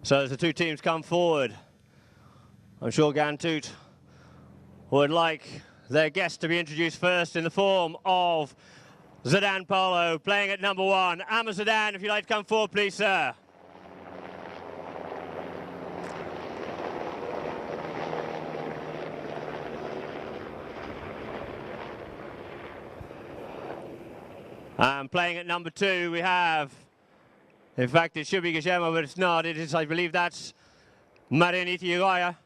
So as the two teams come forward, I'm sure Ghantoot would like their guest to be introduced first in the form of Zedan Polo, playing at number 1. Zedan, if you'd like to come forward, please, sir. And playing at number 2, we have, in fact, it should be Guillermo, but it's not. It is, I believe that's Marianita Ugaya.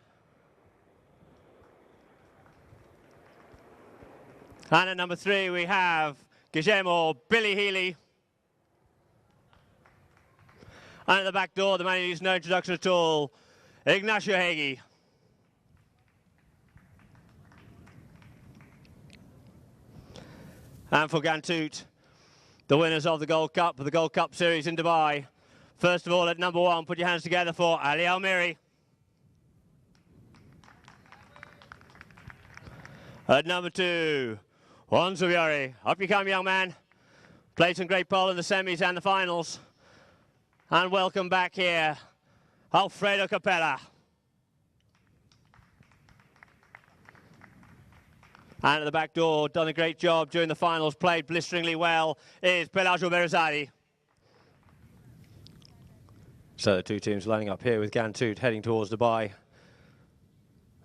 And at number 3, we have Guillermo Billy Healy. And at the back door, the man who needs no introduction at all, Ignacio Hagi. And for Ghantoot, the winners of the Gold Cup, the Gold Cup Series in Dubai. First of all, at number 1, put your hands together for Ali Almiri. At number 2, Juan Zubiari. Up you come, young man. Played some great polo in the semis and the finals. And welcome back here, Alfredo Capella. And at the back door, done a great job during the finals, played blisteringly well, is Pelagio Berezzari. So the two teams lining up here with Ghantoot heading towards Dubai.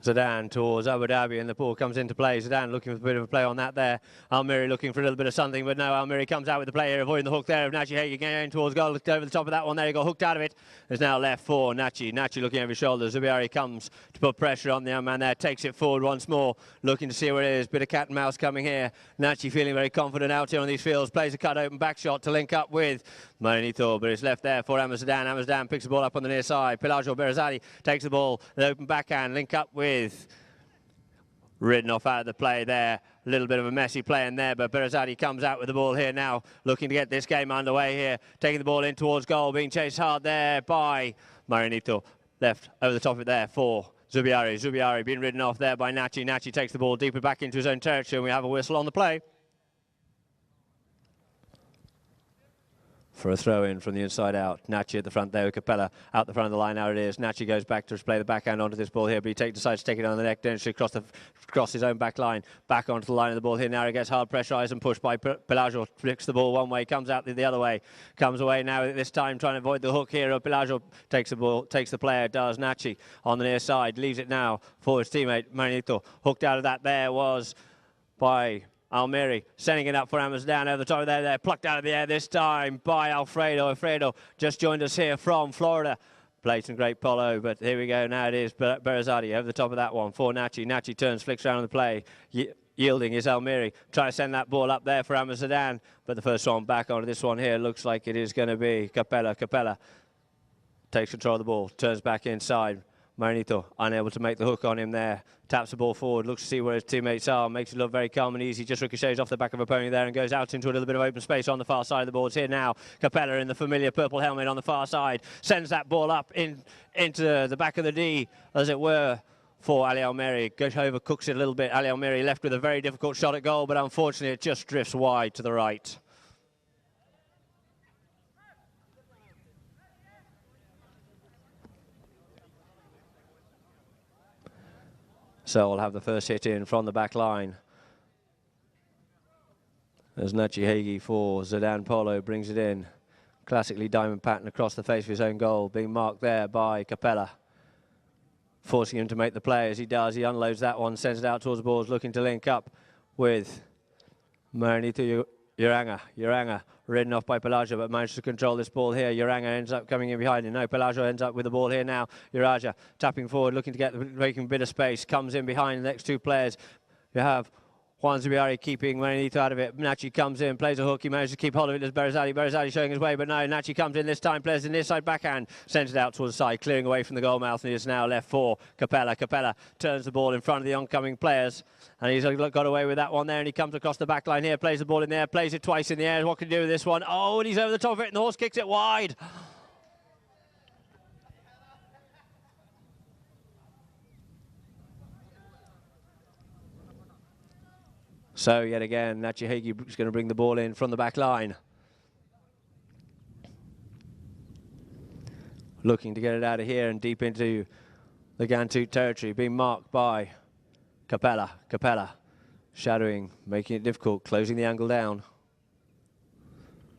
Zedan towards Abu Dhabi, and the ball comes into play. Zedan looking for a bit of a play on that there. Almiri looking for a little bit of something, but no, Almiri comes out with the play here, avoiding the hook there of Nachi Hagi, going towards goal, looked over the top of that one there, he got hooked out of it. There's now left for Nachi. Nachi looking over his shoulder. Zubiari comes to put pressure on the young man there, takes it forward once more, looking to see where it is. Bit of cat and mouse coming here. Nachi feeling very confident out here on these fields, plays a cut open back shot to link up with Marinito, but it's left there for Zedan. Zedan picks the ball up on the near side. Pelagio Berezzari takes the ball, an open backhand, link up with ridden off out of the play there. A little bit of a messy play in there, but Berezzari comes out with the ball here now, looking to get this game underway here. Taking the ball in towards goal, being chased hard there by Marinito. Left over the top of it there for Zubiari. Zubiari being ridden off there by Nachi. Nachi takes the ball deeper back into his own territory, and we have a whistle on the play. For a throw-in from the inside out. Nachi at the front there with Capella out the front of the line. Now it is. Nachi goes back to play the backhand onto this ball here, but he decides to take it on the neck, then across his own back line, back onto the line of the ball here. Now he gets hard pressurised and pushed by Pelagio. Flicks the ball one way, comes out the other way, comes away now this time trying to avoid the hook here. Pelagio takes the ball, takes the player, does Nachi on the near side, leaves it now for his teammate Marinito. Hooked out of that there was by Almiri, sending it up for Zedan over the top of there, plucked out of the air this time by Alfredo. Alfredo just joined us here from Florida. Played some great polo, but here we go. Now it is Berezzari over the top of that one for Nachi. Nachi turns, flicks around on the play. Yielding is Almiri. Trying to send that ball up there for Zedan, but the first one back onto this one here looks like it is going to be Capella. Capella takes control of the ball, turns back inside. Marinito unable to make the hook on him there. Taps the ball forward, looks to see where his teammates are, makes it look very calm and easy, just ricochets off the back of a pony there and goes out into a little bit of open space on the far side of the boards. Here now, Capella in the familiar purple helmet on the far side, sends that ball up into the back of the D, as it were, for Ali Almiri. Goes over, cooks it a little bit. Ali Almiri left with a very difficult shot at goal, but unfortunately it just drifts wide to the right. So we'll have the first hit in from the back line. As Nachi Hagi for Zedan Polo brings it in. Classically diamond pattern across the face of his own goal, being marked there by Capella. Forcing him to make the play. As he does, he unloads that one, sends it out towards the balls, looking to link up with Marinito Uranga, ridden off by Pelagio, but managed to control this ball here. Uranga ends up coming in behind him. No, Pelagio ends up with the ball here now. Uraja tapping forward, looking to making a bit of space. Comes in behind the next two players. You have Juan Zubiari keeping Marinito out of it. Nachi comes in, plays a hook. He manages to keep hold of it as Berezzari. Berezzari showing his way, but no, Nachi comes in this time, plays the near side backhand, sends it out towards the side, clearing away from the goal mouth, and is now left for Capella. Capella turns the ball in front of the oncoming players, and he's got away with that one there, and he comes across the back line here, plays the ball in there, plays it twice in the air. What can he do with this one? Oh, and he's over the top of it, and the horse kicks it wide. So yet again, Nachi Hagi is going to bring the ball in from the back line. looking to get it out of here and deep into the Ghantoot territory, being marked by Capella. Capella shadowing, making it difficult, closing the angle down.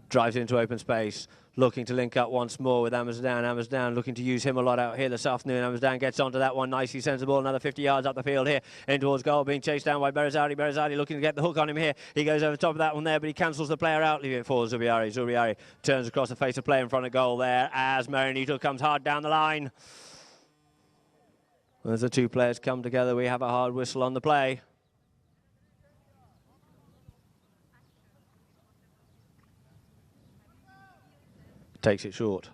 Drives into open space, looking to link up once more with Zedan. Zedan looking to use him a lot out here this afternoon. Zedan gets onto that one nicely, sends the ball another 50 yards up the field here, in towards goal, being chased down by Berazadi. Berazadi looking to get the hook on him here. He goes over the top of that one there, but he cancels the player out, leaving it for Zubiari. Zubiari turns across the face of play in front of goal there as Marinito comes hard down the line. As the two players come together, we have a hard whistle on the play. Takes it short.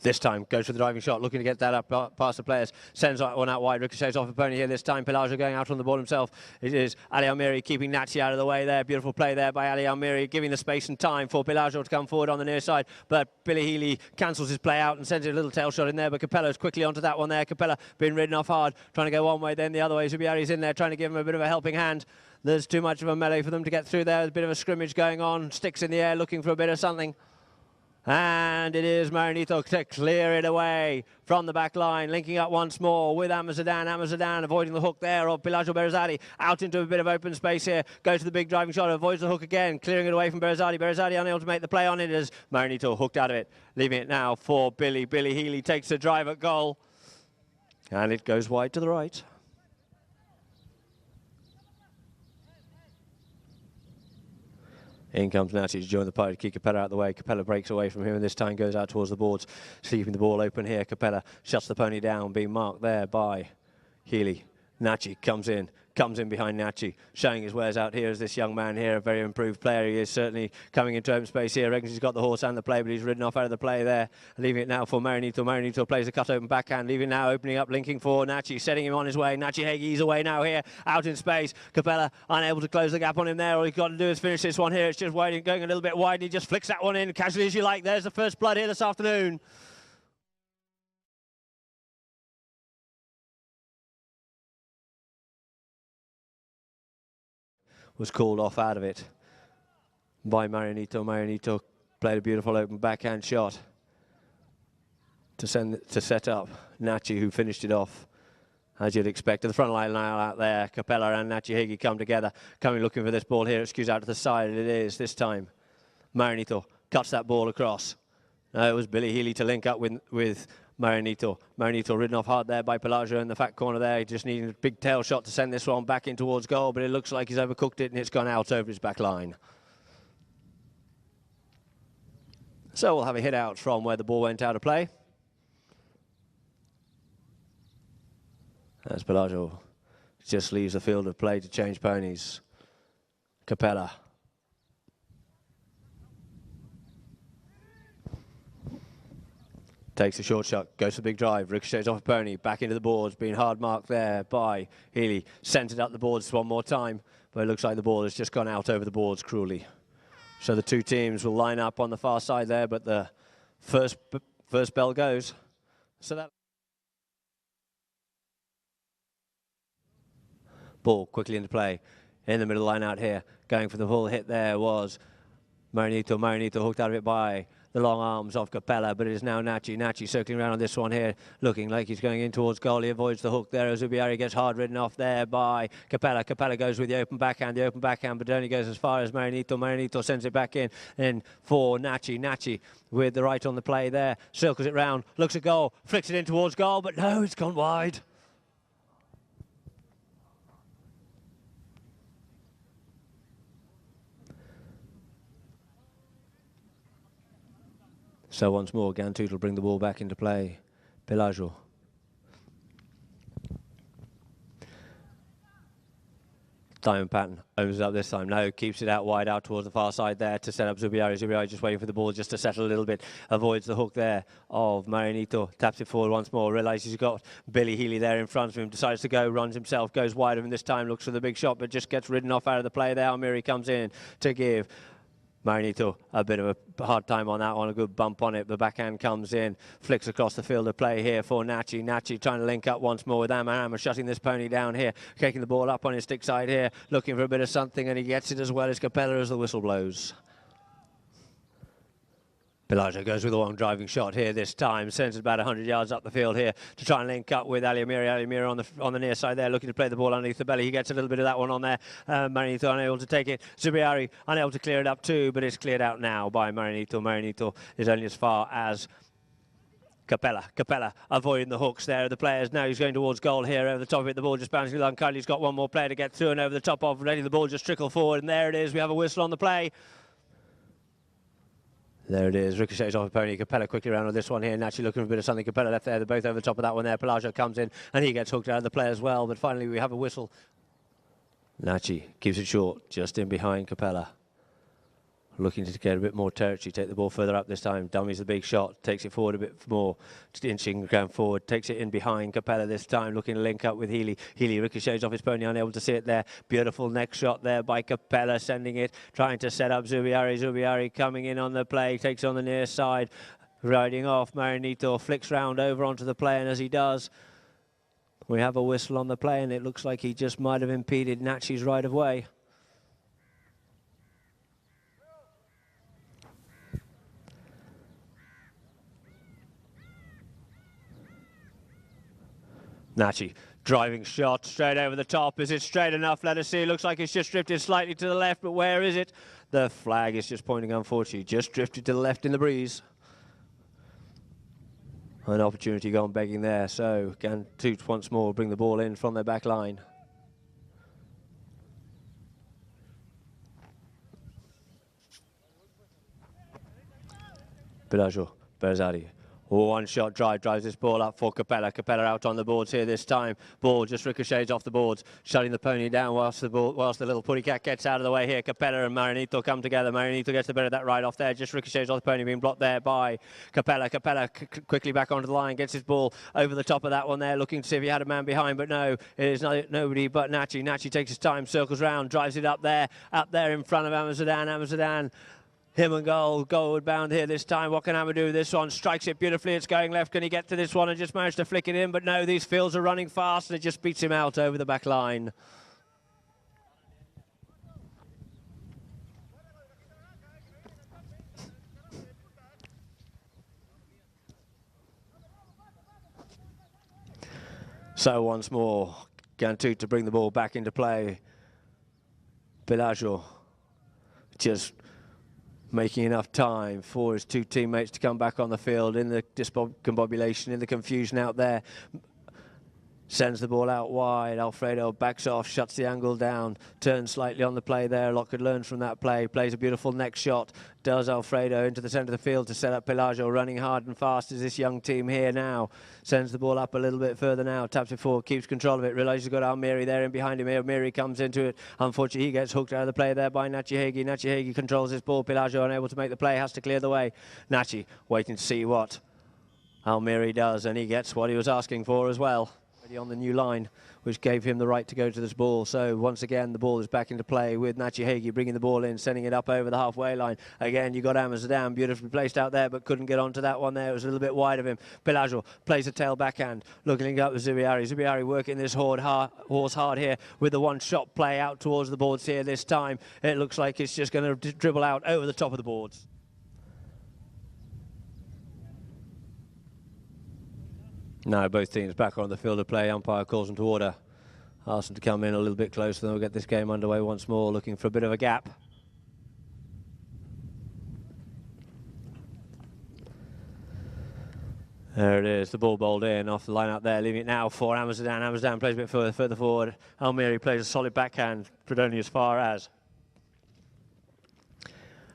This time goes for the driving shot, looking to get that up past the players. Sends one out wide, ricochets off a pony here this time. Pelagio going out on the ball himself. It is Ali Almiri keeping Nachi out of the way there. Beautiful play there by Ali Almiri, giving the space and time for Pelagio to come forward on the near side. But Billy Healy cancels his play out and sends it a little tail shot in there. But Capella's quickly onto that one there. Capella being ridden off hard, trying to go one way, then the other way. Zubiari's in there, trying to give him a bit of a helping hand. There's too much of a melee for them to get through there. There's a bit of a scrimmage going on. Sticks in the air, looking for a bit of something. And it is Marinito to clear it away from the back line, linking up once more with Zedan. Zedan avoiding the hook there of Pelagio Berazadi, out into a bit of open space here, goes to the big driving shot, avoids the hook again, clearing it away from Berazadi. Berazadi unable to make the play on it as Marinito hooked out of it, leaving it now for Billy. Billy Healy takes the drive at goal, and it goes wide to the right. In comes Nachi to join the party, keep Capella out of the way. Capella breaks away from him and this time goes out towards the boards, keeping the ball open here. Capella shuts the pony down, being marked there by Healy. Nachi comes in behind Nachi, showing his wares out here as this young man here, a very improved player. He is certainly coming into open space here. Reckons he's got the horse and the play, but he's ridden off out of the play there. Leaving it now for Marinito. Marinito plays a cut open backhand, leaving now, opening up, linking for Nachi, setting him on his way. Nachi Hagee's away now here, out in space. Capella unable to close the gap on him there. All he's got to do is finish this one here. It's just wide, going a little bit wide. He just flicks that one in casually as you like. There's the first blood here this afternoon. Was called off out of it by Marinito. Marinito played a beautiful open backhand shot to set up Nachi, who finished it off as you'd expect. To the front line now out there, Capella and Nachi Higgy come together, coming looking for this ball here. It skews out to the side, and it is this time. Marinito cuts that ball across. It was Billy Healy to link up with Marinito. Marinito ridden off hard there by Pelagio in the fat corner there. He just needed a big tail shot to send this one back in towards goal, but it looks like he's overcooked it and it's gone out over his back line. So we'll have a hit out from where the ball went out of play. As Pelagio just leaves the field of play to change ponies. Capella. Takes a short shot, goes for the big drive, ricochets off a pony, back into the boards, being hard marked there by Healy. Sends it up the boards one more time, but it looks like the ball has just gone out over the boards cruelly. So the two teams will line up on the far side there, but the first bell goes. So that ball quickly into play in the middle line out here. Going for the full hit there was Marinito. Marinito hooked out of it by the long arms of Capella, but it is now Nachi. Nachi circling around on this one here, looking like he's going in towards goal. He avoids the hook there as Zubiari gets hard ridden off there by Capella. Capella goes with the open backhand, but only goes as far as Marinito. Marinito sends it back in for Nachi. Nachi with the right on the play there, circles it round, looks at goal, flicks it in towards goal, but no, it's gone wide. So once more, Ghantoot will bring the ball back into play. Pelagio. Diamond Patton opens it up this time. No, keeps it out wide out towards the far side there to set up Zubiari. Zubiari just waiting for the ball just to settle a little bit. Avoids the hook there of Marinito. Taps it forward once more. Realises he's got Billy Healy there in front of him. Decides to go, runs himself, goes wide of him this time. Looks for the big shot, but just gets ridden off out of the play there. Almiri comes in to give Marinito a bit of a hard time on that one, a good bump on it. The backhand comes in, flicks across the field of play here for Nachi. Nachi trying to link up once more with Amma, shutting this pony down here, taking the ball up on his stick side here, looking for a bit of something, and he gets it as well as Capella as the whistle blows. Pelaggio goes with a long driving shot here this time, sends it about 100 yards up the field here to try and link up with Ali Amiri. Ali Amiri on the near side there, looking to play the ball underneath the belly. He gets a little bit of that one on there. Marinito unable to take it. Zubiari unable to clear it up too, but it's cleared out now by Marinito. Marinito is only as far as Capella avoiding the hooks there of the players. Now he's going towards goal here over the top of it. The ball just bouncing along. Kylie's got one more player to get through and over the top of, letting the ball just trickle forward. And there it is. We have a whistle on the play. There it is, ricochets off a pony. Capella quickly around on this one here. Naturally looking for a bit of something. Capella left there. They're both over the top of that one there. Pelaggio comes in and he gets hooked out of the play as well. But finally we have a whistle. Nachi keeps it short, just in behind Capella. Looking to get a bit more territory, take the ball further up this time. Dummies the big shot, takes it forward a bit more, just inching the ground forward, takes it in behind Capella this time, looking to link up with Healy. Healy ricochets off his pony, unable to see it there. Beautiful next shot there by Capella, sending it, trying to set up Zubiari. Zubiari coming in on the play, takes on the near side, riding off. Marinito flicks round over onto the play, and as he does, we have a whistle on the play, and it looks like he just might have impeded Nachi's right of way. Nachi, driving shot, straight over the top. Is it straight enough? Let us see. It looks like it's just drifted slightly to the left, but where is it? The flag is just pointing, unfortunately. Just drifted to the left in the breeze. An opportunity gone begging there. So Ghantoot once more bring the ball in from their back line. Pelaggio, Berzadi. One shot drive, drives this ball up for Capella. Capella out on the boards here this time. Ball just ricochets off the boards, shutting the pony down whilst the little putty cat gets out of the way here. Capella and Marinito come together. Marinito gets the better of that ride off there. Just ricochets off the pony, being blocked there by Capella. Capella quickly back onto the line, gets his ball over the top of that one there, looking to see if he had a man behind, but no, it is nobody but Nachi. Nachi takes his time, circles round, drives it up there in front of Zedan. Zedan. Him and goalward bound here this time. What can Amma do? This one strikes it beautifully. It's going left. Can he get to this one and just manage to flick it in? But no, these fields are running fast and it just beats him out over the back line. So once more, Ghantoot to bring the ball back into play. Pelaggio just making enough time for his two teammates to come back on the field in the discombobulation, in the confusion out there. Sends the ball out wide. Alfredo backs off, shuts the angle down, turns slightly on the play there. Lockwood learns from that play, plays a beautiful next shot. Does Alfredo into the centre of the field to set up Pelaggio, running hard and fast as this young team here now. Sends the ball up a little bit further now, taps it forward, keeps control of it, realises he's got Almiri there in behind him. Almiri comes into it. Unfortunately, he gets hooked out of the play there by Nachi Hagi. Nachi Hagi controls this ball. Pelaggio unable to make the play, has to clear the way. Nachi waiting to see what Almiri does, and he gets what he was asking for as well. On the new line, which gave him the right to go to this ball. So once again, the ball is back into play with Nachi Hagi bringing the ball in, sending it up over the halfway line. Again, you got Zedan beautifully placed out there, but couldn't get onto that one there. It was a little bit wide of him. Pelaggio plays a tail backhand, looking up with Zubiari. Zubiari working this horse hard here with the one-shot play out towards the boards here this time. It looks like it's just going to dribble out over the top of the boards. Now both teams back on the field of play. Umpire calls them to order. Asks them to come in a little bit closer, then we'll get this game underway once more, looking for a bit of a gap. There it is, the ball bowled in off the line out there, leaving it now for Zedan. Zedan plays a bit further forward. Almiri plays a solid backhand, but only as far as.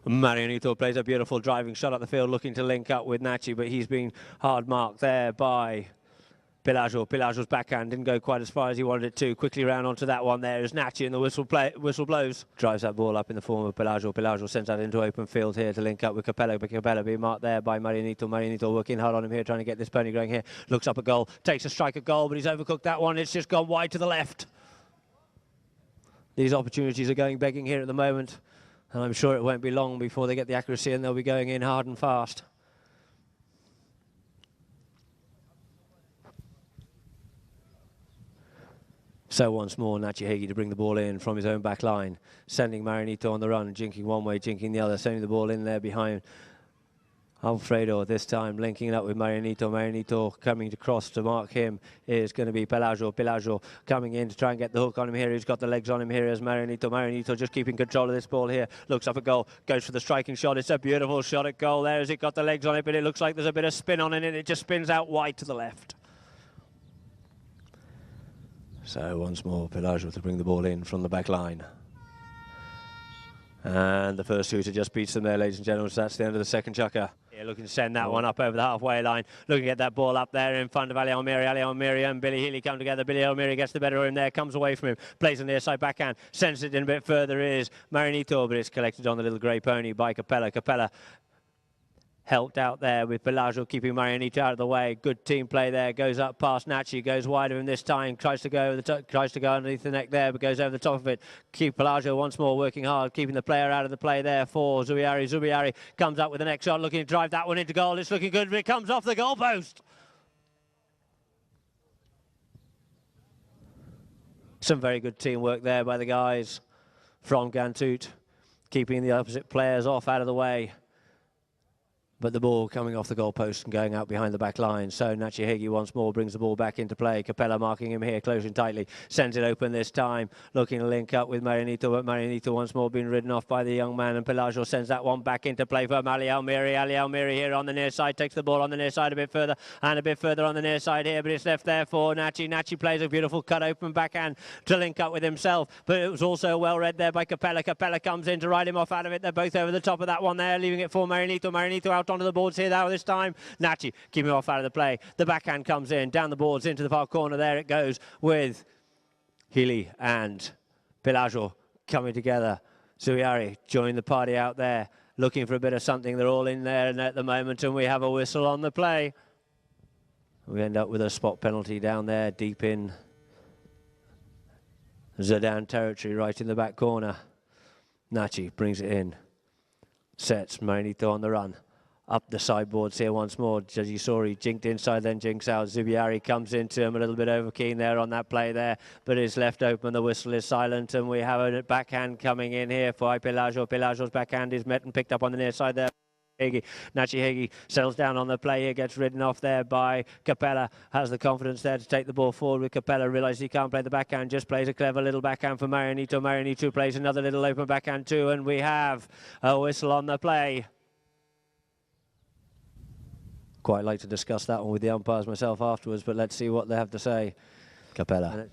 Marinito plays a beautiful driving shot up the field, looking to link up with Nachi, but he's been hard marked there by Pelaggio. Pelaggio's backhand didn't go quite as far as he wanted it to. Quickly round onto that one there is Nachi, and the whistle blows. Drives that ball up in the form of Pelaggio. Pelaggio sends that into open field here to link up with Capella. But Capella being marked there by Marinito. Marinito working hard on him here, trying to get this pony going here. Looks up at goal, takes a strike at goal, but he's overcooked that one. It's just gone wide to the left. These opportunities are going begging here at the moment, and I'm sure it won't be long before they get the accuracy and they'll be going in hard and fast. So once more, Nachi Hagi to bring the ball in from his own back line, sending Marinito on the run, jinking one way, jinking the other, sending the ball in there behind Alfredo this time linking up with Marianito. Marianito coming across to mark him is going to be Pelagio. Pelagio coming in to try and get the hook on him here. He's got the legs on him here as Marianito. Marianito just keeping control of this ball here. Looks up at goal, goes for the striking shot. It's a beautiful shot at goal there as it got the legs on it, but it looks like there's a bit of spin on it and it just spins out wide to the left. So once more Pelagio to bring the ball in from the back line. And the first shooter just beats them there, ladies and gentlemen. So that's the end of the second chukker. Yeah, looking to send that one up over the halfway line. Looking to get that ball up there in front of Ali Almiri. Ali Almiri and Billy Healy come together. Billy Almiri gets the better of him there, comes away from him, plays on the near side backhand, sends it in a bit further is Marianito, but it's collected on the little grey pony by Capella. Capella helped out there with Pelagio keeping Marianito out of the way. Good team play there. Goes up past Nachi, goes wide of him this time. Tries to go underneath the neck there, but goes over the top of it. Keep Pelagio once more working hard, keeping the player out of the play there for Zubiari. Zubiari comes up with the next shot, looking to drive that one into goal. It's looking good, but it comes off the goalpost. Some very good teamwork there by the guys from Ghantoot, keeping the opposite players off out of the way. But the ball coming off the goalpost and going out behind the back line. So Nachi Hegi once more brings the ball back into play. Capella marking him here, closing tightly. Sends it open this time. Looking to link up with Marianito, but Marianito once more being ridden off by the young man. And Pelagio sends that one back into play for Ali Almiri. Ali Almiri here on the near side. Takes the ball on the near side a bit further. And a bit further on the near side here. But it's left there for Nachi. Nachi plays a beautiful cut open backhand to link up with himself. But it was also well read there by Capella. Capella comes in to ride him off out of it. They're both over the top of that one there. Leaving it for Marianito. Marianito out onto the boards here now this time. Nachi keeping him off out of the play. The backhand comes in, down the boards into the far corner. There it goes with Healy and Pelagio coming together. Zubiari joined the party out there, looking for a bit of something. They're all in there at the moment, and we have a whistle on the play. We end up with a spot penalty down there, deep in Zedan territory, right in the back corner. Nachi brings it in, sets Marianito on the run. Up the sideboards here once more. As you saw, he jinked inside, then jinks out. Zubiari comes into him a little bit over keen there on that play there, but is left open. The whistle is silent, and we have a backhand coming in here for Pelagio. Pelagio's backhand is met and picked up on the near side there. Nachi Hegi settles down on the play here, gets ridden off there by Capella, has the confidence there to take the ball forward with Capella, realises he can't play the backhand, just plays a clever little backhand for Marianito. Marianito plays another little open backhand too, and we have a whistle on the play. Quite like to discuss that one with the umpires myself afterwards, but let's see what they have to say. Capella.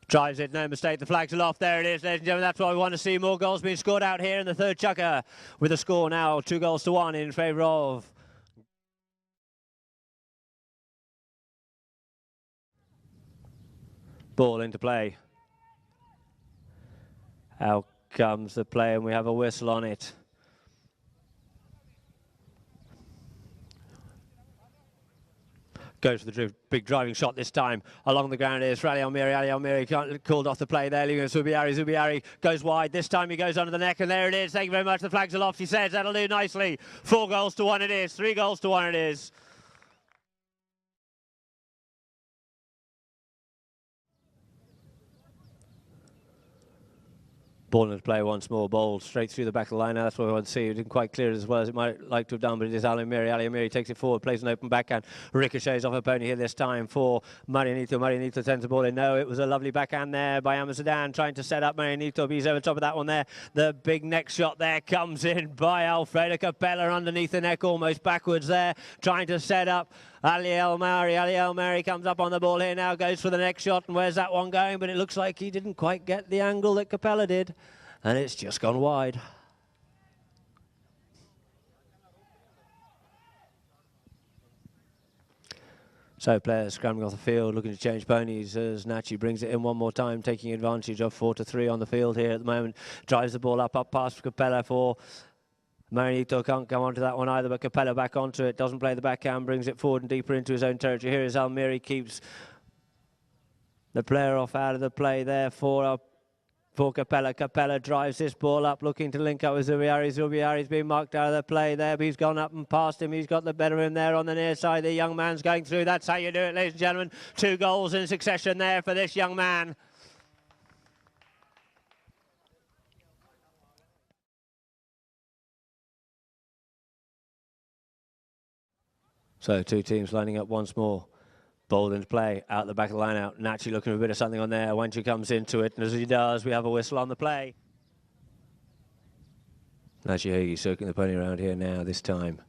Drives it, no mistake, the flag's aloft, there it is, ladies and gentlemen, that's what we want to see. More goals being scored out here in the third chukker, with the score now 2-1 in favour of ball into play. Out comes the play, and we have a whistle on it. Goes for the big driving shot this time. Along the ground is for Ali Almiri. Ali Almiri called off the play there, leaving Zubiari. Zubiari goes wide. This time he goes under the neck, and there it is. Thank you very much. The flag's aloft, he says. That'll do nicely. 4-1 it is. 3-1 it is. Ball into play once more, ball straight through the back of the line. Now that's what we want to see. It didn't quite clear it as well as it might like to have done, but it is Ali Almiri. Ali Almiri takes it forward, plays an open backhand, ricochets off a pony here this time for Marianito. Marianito sends the ball in. No, it was a lovely backhand there by Zedan, trying to set up Marianito, but he's over top of that one there. The big neck shot there comes in by Alfredo Capella underneath the neck, almost backwards there, trying to set up Ali Almiri. Ali Almiri comes up on the ball here now, goes for the next shot, and where's that one going? But it looks like he didn't quite get the angle that Capella did, and it's just gone wide. So players scrambling off the field, looking to change ponies as Nachi brings it in one more time, taking advantage of 4-3 on the field here at the moment. Drives the ball up past Capella for Marianito. Can't come onto that one either, but Capella back onto it, doesn't play the backhand, brings it forward and deeper into his own territory. Here is Almiri, keeps the player off out of the play there for Capella. Capella drives this ball up, looking to link up with Zubiari. Zubiari's been marked out of the play there, but he's gone up and past him. He's got the better of him there on the near side. The young man's going through. That's how you do it, ladies and gentlemen. 2 goals in succession there for this young man. So two teams lining up once more. Bold into play, out the back of the line out. Nachi looking for a bit of something on there. Wanchu comes into it, and as he does, we have a whistle on the play. Nachi Hagi circling the pony around here now, this time.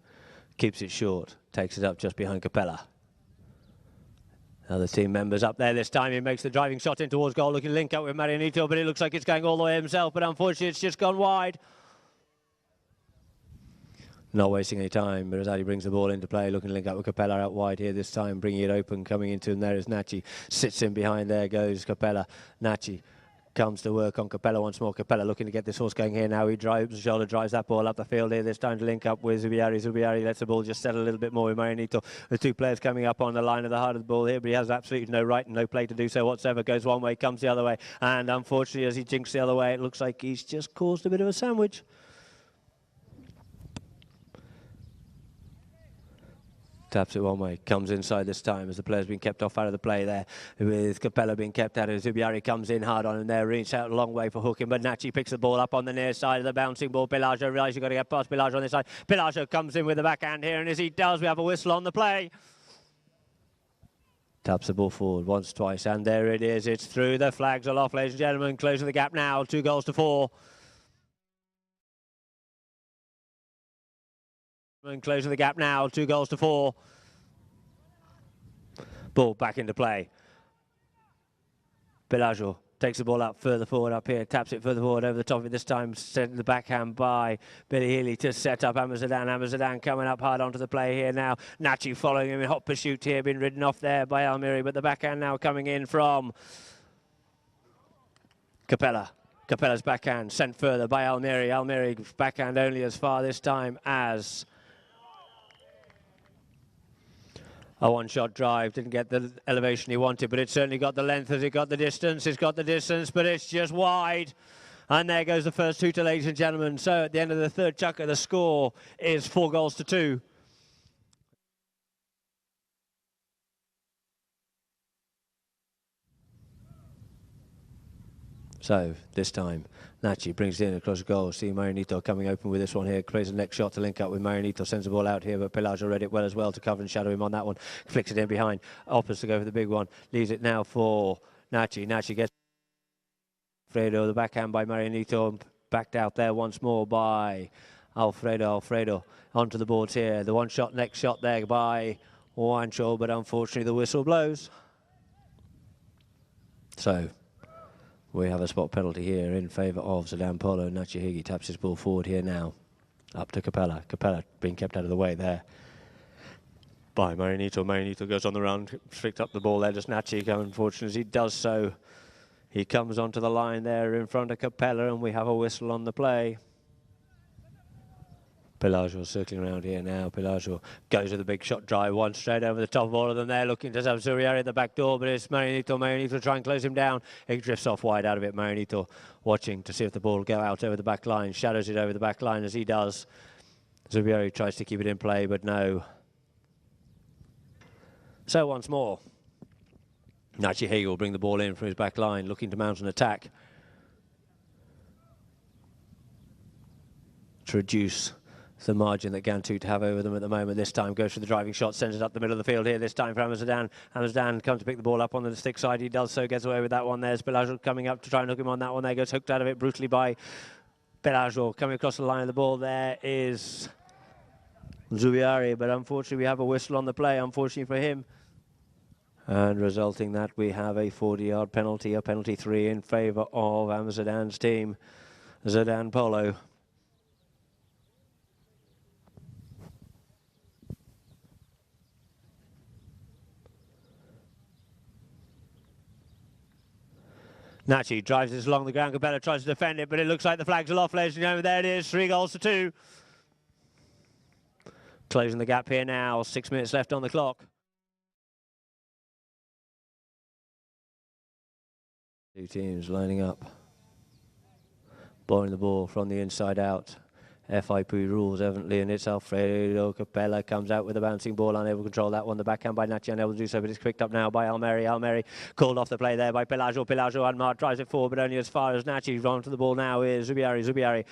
Keeps it short, takes it up just behind Capella. Other team members up there this time. He makes the driving shot in towards goal, looking to link up with Marianito, but it looks like it's going all the way himself, but unfortunately it's just gone wide. Not wasting any time, but Rosati brings the ball into play, looking to link up with Capella out wide here this time, bringing it open, coming into him. There is Nachi, sits in behind, there goes Capella. Nachi comes to work on Capella once more. Capella looking to get this horse going here now. He drives that ball up the field here. This time to link up with Zubiari. Zubiari lets the ball just settle a little bit more with Marianito. The two players coming up on the line of the heart of the ball here, but he has absolutely no right and no play to do so whatsoever. Goes one way, comes the other way, and unfortunately as he jinks the other way, it looks like he's just caused a bit of a sandwich. Taps it one way, comes inside this time as the player's been kept off out of the play there, with Capella being kept out. Zubiari comes in hard on him there, reached out a long way for hooking, but Nachi picks the ball up on the near side of the bouncing ball. Pelagio realises you've got to get past Pelagio on this side. Pelagio comes in with the backhand here, and as he does, we have a whistle on the play. Taps the ball forward once, twice, and there it is. It's through. The flags are off, ladies and gentlemen. Closing the gap now, 2-4. And closing the gap now, 2-4. Ball back into play. Pelagio takes the ball up further forward up here, taps it further forward over the top of it this time, sent the backhand by Billy Healy to set up Zedan. Zedan coming up hard onto the play here now. Nachi following him in hot pursuit here, been ridden off there by Almiri, but the backhand now coming in from Capella. Capella's backhand sent further by Almiri. Almiri's backhand only as far this time as a one-shot drive. Didn't get the elevation he wanted, but it certainly got the length. Has it got the distance? It's got the distance, but it's just wide. And there goes the first tutor, ladies and gentlemen. So at the end of the third chukker, the score is 4-2. So this time, Nachi brings it in across the goal. See Marianito coming open with this one here. Plays the next shot to link up with Marianito. Sends the ball out here, but Pelagio read it well as well to cover and shadow him on that one. Flicks it in behind. Offers to go for the big one. Leaves it now for Nachi. Nachi gets Alfredo. The backhand by Marianito. Backed out there once more by Alfredo. Alfredo onto the boards here. The one shot, next shot there by Wancho, but unfortunately the whistle blows. So we have a spot penalty here in favour of Zedan Polo. Nachi Higi taps his ball forward here now. Up to Capella. Capella being kept out of the way there by Marianito. Marianito goes on the run, picked up the ball there. Just Nachi, unfortunately, as he does so, he comes onto the line there in front of Capella, and we have a whistle on the play. Pelagio circling around here now. Pelagio goes with a big shot drive, one straight over the top of all of them there, looking to have Zuriari at the back door, but it's Marianito. Marianito trying to close him down. He drifts off wide out of it. Marianito watching to see if the ball will go out over the back line, shadows it over the back line as he does. Zuriari tries to keep it in play, but no. So once more, Nachi Hagi will bring the ball in from his back line, looking to mount an attack to reduce the margin that Ghantoot have over them at the moment. This time goes for the driving shot, sends it up the middle of the field here, this time for Zedan. Zedan comes to pick the ball up on the stick side. He does so, gets away with that one. There's Pelagio coming up to try and hook him on that one. There goes hooked out of it brutally by Pelagio. Coming across the line of the ball there is Zubiari, but unfortunately we have a whistle on the play, unfortunately for him. And resulting that we have a 40-yard penalty, a penalty 3 in favour of Zedan's team, Zedan Polo. Nachi drives this along the ground. Capella tries to defend it, but it looks like the flags are off, ladies and gentlemen. There it is, 3-2. Closing the gap here now, 6 minutes left on the clock. Two teams lining up. Bowling the ball from the inside out. FIP rules, evidently, and it's Alfredo. Capella comes out with a bouncing ball, unable to control that one. The backhand by Nachi, unable to do so, but it's picked up now by Almeri. Almeri called off the play there by Pelagio. Pelagio unmarked, drives it forward, but only as far as Nachi. On to the ball now is Zubiari. Zubiari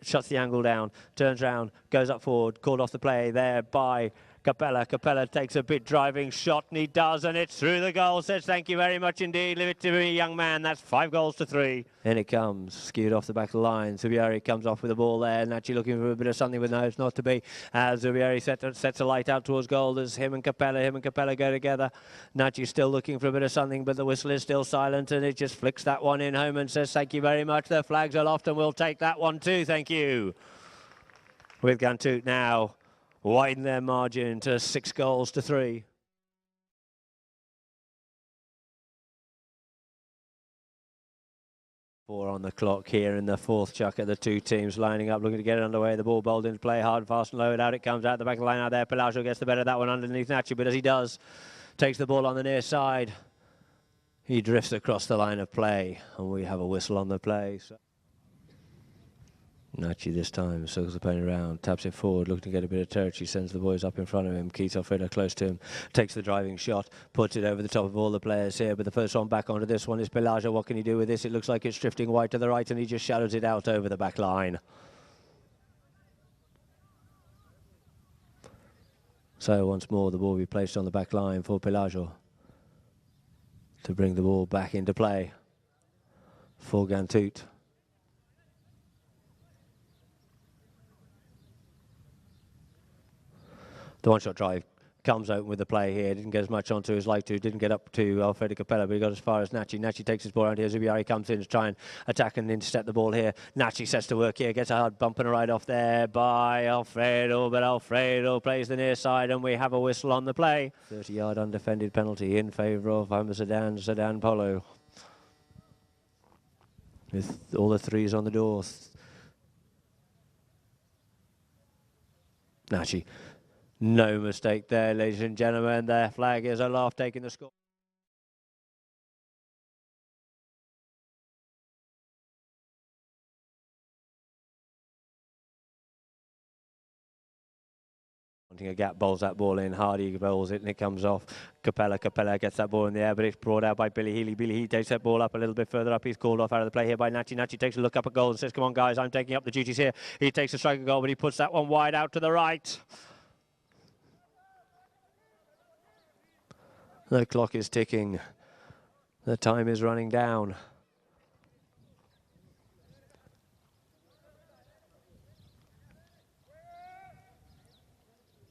shuts the angle down, turns round, goes up forward, called off the play there by Capella takes a big driving shot, and he does, and it's through the goal. Says, thank you very much indeed. Leave it to me, young man. That's 5 goals to 3. In it comes, skewed off the back of the line. Zubieri comes off with the ball there, and actually looking for a bit of something, but no, it's not to be. As Zubieri sets a light out towards goal as him and Capella go together. Nachi's still looking for a bit of something, but the whistle is still silent, and it just flicks that one in home and says, thank you very much. The flags are aloft, and we'll take that one too. Thank you. With Ghantoot now widen their margin to 6 goals to 3. Four on the clock here in the 4th chuck at the 2 teams lining up, looking to get it underway. The ball bowled into play, hard, fast and low, and out it comes out the back of the line out there. Pelagio gets the better of that one underneath Nachi, but as he does, takes the ball on the near side. He drifts across the line of play, and we have a whistle on the play. So Nachi this time circles the opponent around, taps it forward, looking to get a bit of territory, sends the boys up in front of him. Keith Alfredo close to him, takes the driving shot, puts it over the top of all the players here, but the first one back onto this one is Pelagio. What can he do with this? It looks like it's drifting wide to the right, and he just shadows it out over the back line. So once more the ball will be placed on the back line for Pelagio to bring the ball back into play for Ghantoot. The one-shot drive comes open with the play here. Didn't get as much onto as like to. Didn't get up to Alfredo Capella, but he got as far as Nachi. Nachi takes his ball around here. Zubiari comes in to try and attack and intercept the ball here. Nachi sets to work here. Gets a hard bump and a ride off there by Alfredo, but Alfredo plays the near side, and we have a whistle on the play. 30-yard undefended penalty in favour of Zedan Polo. With all the 3s on the door. Nachi. No mistake there, ladies and gentlemen. Their flag is aloft, taking the score. Wanting a gap, bowls that ball in. Hardy bowls it, and it comes off. Capella gets that ball in the air, but it's brought out by Billy Healy. Billy Healy takes that ball up a little bit further up. He's called off out of the play here by Nachi. Nachi takes a look up at goal and says, come on, guys, I'm taking up the duties here. He takes a strike at goal, but he puts that one wide out to the right. The clock is ticking. The time is running down.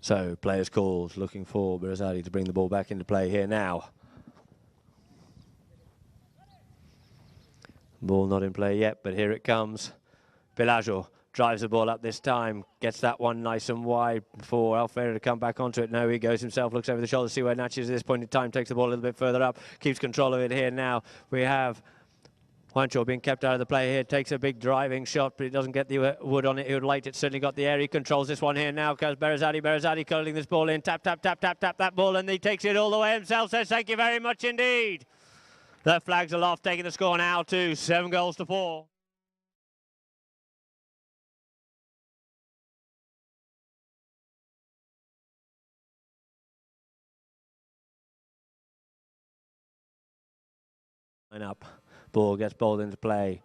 So, players called, looking for Berazadi to bring the ball back into play here now. Ball not in play yet, but here it comes. Pelagio drives the ball up this time, gets that one nice and wide for Alfredo to come back onto it. No, he goes himself, looks over the shoulder to see where Nachi is at this point in time, takes the ball a little bit further up, keeps control of it here now. We have Juancho being kept out of the play here, takes a big driving shot, but he doesn't get the wood on it. He would like it, certainly got the air. He controls this one here now, because Berazadi curling this ball in, tap that ball, and he takes it all the way himself, says thank you very much indeed. The flags aloft, taking the score now to 7 goals to 4. Up, ball gets bowled into play,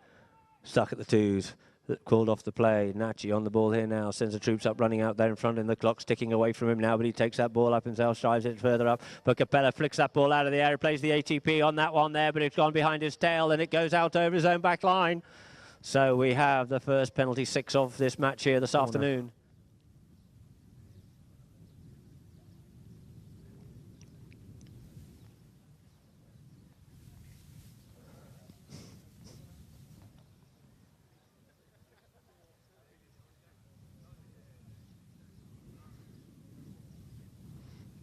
stuck at the 2s, called off the play. Nachi on the ball here now, sends the troops up, running out there in front, and the clock's ticking away from him now, but he takes that ball up himself, drives it further up, but Capella flicks that ball out of the air, plays the ATP on that one there, but it's gone behind his tail, and it goes out over his own back line. So we have the first penalty 6 of this match here this afternoon.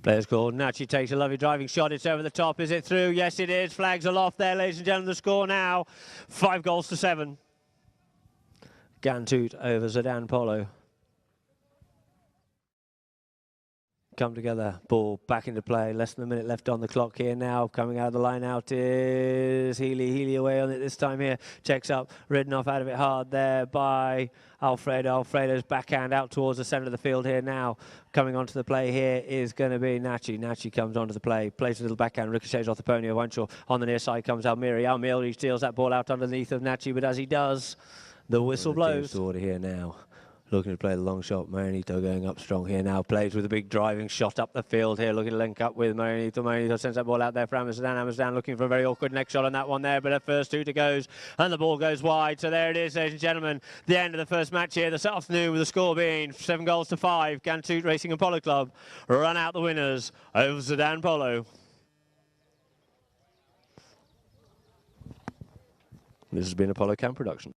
Players called. Nachi takes a lovely driving shot. It's over the top. Is it through? Yes, it is. Flags aloft there, ladies and gentlemen. The score now 5 goals to 7. Ghantoot over Zedan Polo. Come together. Ball back into play. Less than a minute left on the clock here now. Coming out of the line out is Healy. Healy away on it this time here. Checks up. Ridden off out of it hard there by Alfredo. Alfredo's backhand out towards the centre of the field here now. Coming onto the play here is going to be Nachi. Nachi comes onto the play. Plays a little backhand. Ricochets off the pony of Wancho. On the near side comes Almiri. Almiri steals that ball out underneath of Nachi, but as he does, the whistle blows. Order here now. looking to play the long shot. Marinito going up strong here now. Plays with a big driving shot up the field here, looking to link up with Marinito. Marinito sends that ball out there for Amsterdam. Amsterdam looking for a very awkward next shot on that one there, but the first two to goes, and the ball goes wide. So there it is, ladies and gentlemen, the end of the first match here this afternoon, with the score being 7-5. Ghantoot Racing and Polo Club run out the winners over Zedan Polo. This has been a Polo Cam production.